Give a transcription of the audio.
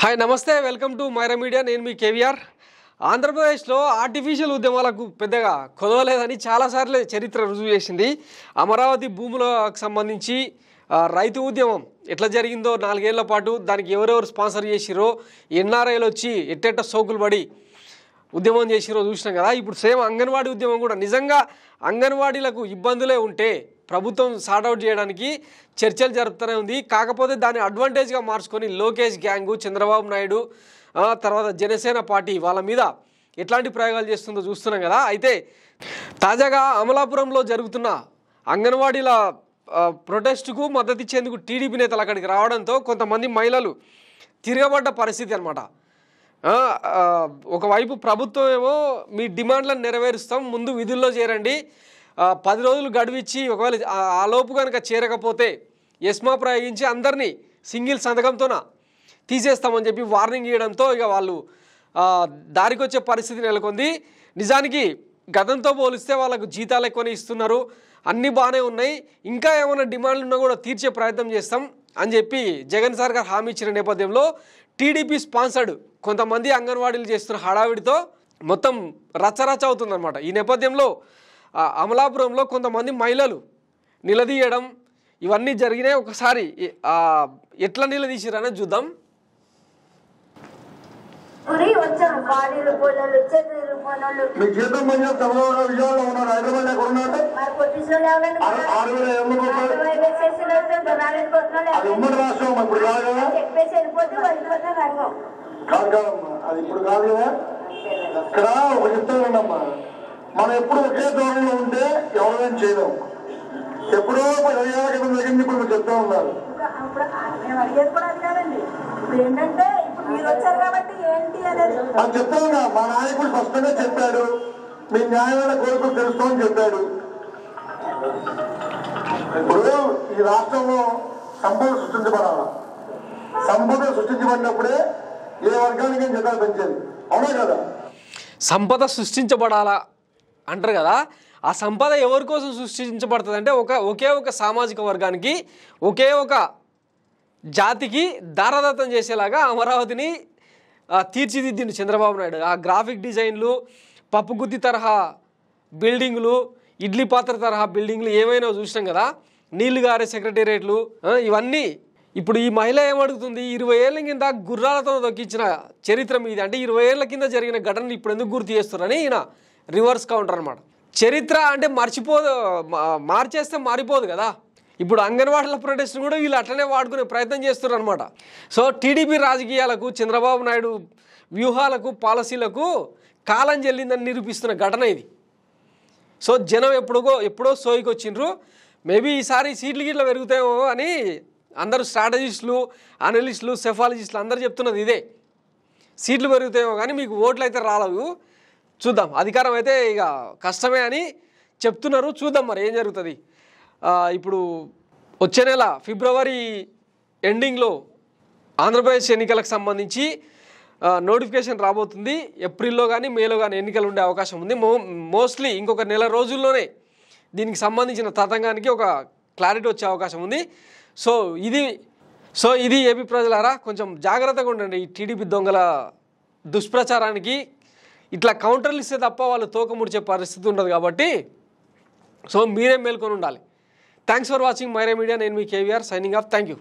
hi నమస్తే welcome to Myra media నేను మీ కేవీఆర్ ఆంధ్రప్రదేశ్లో ఆర్టిఫిషియల్ ఉద్యమాలకు పెద్దగా కొదవలేదని చాలాసార్లు చరిత్ర రుజువు చేసింది అమరావతి భూములకు సంబంధించి రైతు ఉద్యమం ఎట్లా జరిగిందో 4 ఏళ్ల పాటు దానికి ఎవరెవరు స్పాన్సర్ చేసిరో ఎన్ఆర్ఐలు వచ్చి ఎట్టెట్ట సోకులు పడి ఉద్యమం చేసిరో చూసినాం కదా ఇప్పుడు సేమ్ అంగన్వాడీ ఉద్యమం కూడా నిజంగా అంగన్వాడీలకు ఇబ్బందులే ఉంటే ప్రభుత్వం సార్ట్అవుట్ చేయడానికి చర్చలు జరుపుతూనే ఉంది కాకపోతే దాన్ని అడ్వాంటేజ్గా మార్చుకొని లోకేష్ గ్యాంగు చంద్రబాబు నాయుడు తర్వాత జనసేన పార్టీ వాళ్ళ మీద ఎట్లాంటి ప్రయోగాలు చేస్తుందో చూస్తున్నాం కదా అయితే తాజాగా అమలాపురంలో జరుగుతున్న అంగన్వాడీల ప్రొటెస్టుకు మద్దతు ఇచ్చేందుకు టీడీపీ నేతలు అక్కడికి రావడంతో కొంతమంది మహిళలు తిరగబడ్డ పరిస్థితి అన్నమాట ఒకవైపు ప్రభుత్వం ఏమో మీ డిమాండ్లను నెరవేరుస్తాం ముందు విధుల్లో చేరండి 10 రోజులు గడువిచ్చి ఒకవేళ ఆ లోపు కనుక చేరకపోతే ఎస్మా ప్రయోగించి అందరినీ సింగిల్ సంతకంతోన తీసేస్తామని చెప్పి వార్నింగ్ ఇవ్వడంతో ఇక వాళ్ళు దారికి వచ్చే పరిస్థితి నెలకొంది నిజానికి గతంతో పోలిస్తే వాళ్ళకు జీతాలు ఎక్కువనే ఇస్తున్నారు అన్నీ బాగానే ఉన్నాయి ఇంకా ఏమైనా డిమాండ్లు ఉన్నా కూడా తీర్చే ప్రయత్నం చేస్తాం అని చెప్పి జగన్ సర్కార్ హామీ ఇచ్చిన నేపథ్యంలో టీడీపీ స్పాన్సర్డ్ కొంతమంది అంగన్వాడీలు చేస్తున్న హడావిడితో మొత్తం రచ్చరచ్చ అవుతుందన్నమాట ఈ నేపథ్యంలో అమలాపురంలో కొంతమంది మహిళలు నిలదీయడం ఇవన్నీ జరిగినాయి ఒకసారి ఎట్లా నిలదీసిరనేది చూద్దాం అది ఇప్పుడు కాదు కదా ఇక్కడ ఒక చెప్తానమ్మా మనం ఎప్పుడు ఒకే ధోరణిలో ఉంటే ఎవరైనా చేయలేం ఎప్పుడో 20 ఏళ్ళ క్రితం జరిగింది ఇప్పుడు మీరు చెప్తా ఉన్నారు అది చెప్తాను మా నాయకుడు స్పష్టంగా చెప్పాడు మీ న్యాయమైన కోరికలు తెలుసుకోమని చెప్పాడు ఇప్పుడు ఈ రాష్ట్రంలో సంపద సృష్టించబడాలి సంపద సృష్టించబడినప్పుడే ఏ వర్గానికి జీతాలు పెంచేది అవునా కదా సంపద సృష్టించబడాలా అంటారు కదా ఆ సంపద ఎవరి కోసం సృష్టించబడుతుంది అంటే ఒకే ఒక సామాజిక వర్గానికి ఒకే ఒక జాతికి దారదత్తం చేసేలాగా అమరావతిని తీర్చిదిద్దిండు చంద్రబాబు నాయుడు ఆ గ్రాఫిక్ డిజైన్లు పప్పుగుత్తి తరహా బిల్డింగ్లు ఇడ్లీ పాత్ర తరహా బిల్డింగ్లు ఏమైనా చూసినాం కదా నీళ్లు గారే సెక్రటేరియట్లు ఇవన్నీ ఇప్పుడు ఈ మహిళ ఏమడుగుతుంది 20 ఏళ్ళ కింద గుర్రాలతో దొక్కించిన చరిత్ర మీద అంటే 20 ఏళ్ళ కింద జరిగిన ఘటనలు ఇప్పుడు ఎందుకు గుర్తు చేస్తున్నారని ఈయన రివర్స్ కౌంటర్ అనమాట చరిత్ర అంటే మార్చేస్తే మారిపోదు కదా ఇప్పుడు అంగన్వాడీల ప్రొటెస్ట్ కూడా వీళ్ళు అట్లనే వాడుకునే ప్రయత్నం చేస్తున్నారు అనమాట సో టీడీపీ రాజకీయాలకు చంద్రబాబు నాయుడు వ్యూహాలకు పాలసీలకు కాలం చెల్లిందని నిరూపిస్తున్న ఘటన ఇది సో జనం ఎప్పుడో సోయికి వచ్చిండ్రు మేబీ ఈసారి సీట్లు గిట్ల పెరుగుతాయేమో అని అందరూ స్ట్రాటజిస్టులు అనలిస్టులు సెఫాలజిస్టులు అందరూ చెప్తున్నది ఇదే సీట్లు పెరుగుతాయేమో కానీ మీకు ఓట్లు అయితే రాలేవు చూద్దాం అధికారం అయితే ఇక కష్టమే అని చెప్తున్నారు చూద్దాం మరి ఏం జరుగుతుంది ఇప్పుడు వచ్చే నెల ఫిబ్రవరి ఎండింగ్లో ఆంధ్రప్రదేశ్ ఎన్నికలకు సంబంధించి నోటిఫికేషన్ రాబోతుంది ఏప్రిల్లో కానీ మేలో కానీ ఎన్నికలు ఉండే అవకాశం ఉంది మోస్ట్లీ ఇంకొక నెల రోజుల్లోనే దీనికి సంబంధించిన తతంగానికి ఒక క్లారిటీ వచ్చే అవకాశం ఉంది సో ఇది ఏపీ ప్రజలారా కొంచెం జాగ్రత్తగా ఉండండి ఈ టీడీపీ దొంగల దుష్ప్రచారానికి ఇట్లా కౌంటర్లు ఇస్తే తప్ప వాళ్ళు తోక ముడిచే పరిస్థితి ఉండదు కాబట్టి సో మీరే మేల్కొని ఉండాలి thanks for watching Myra media నేను మీ KVR signing off thank you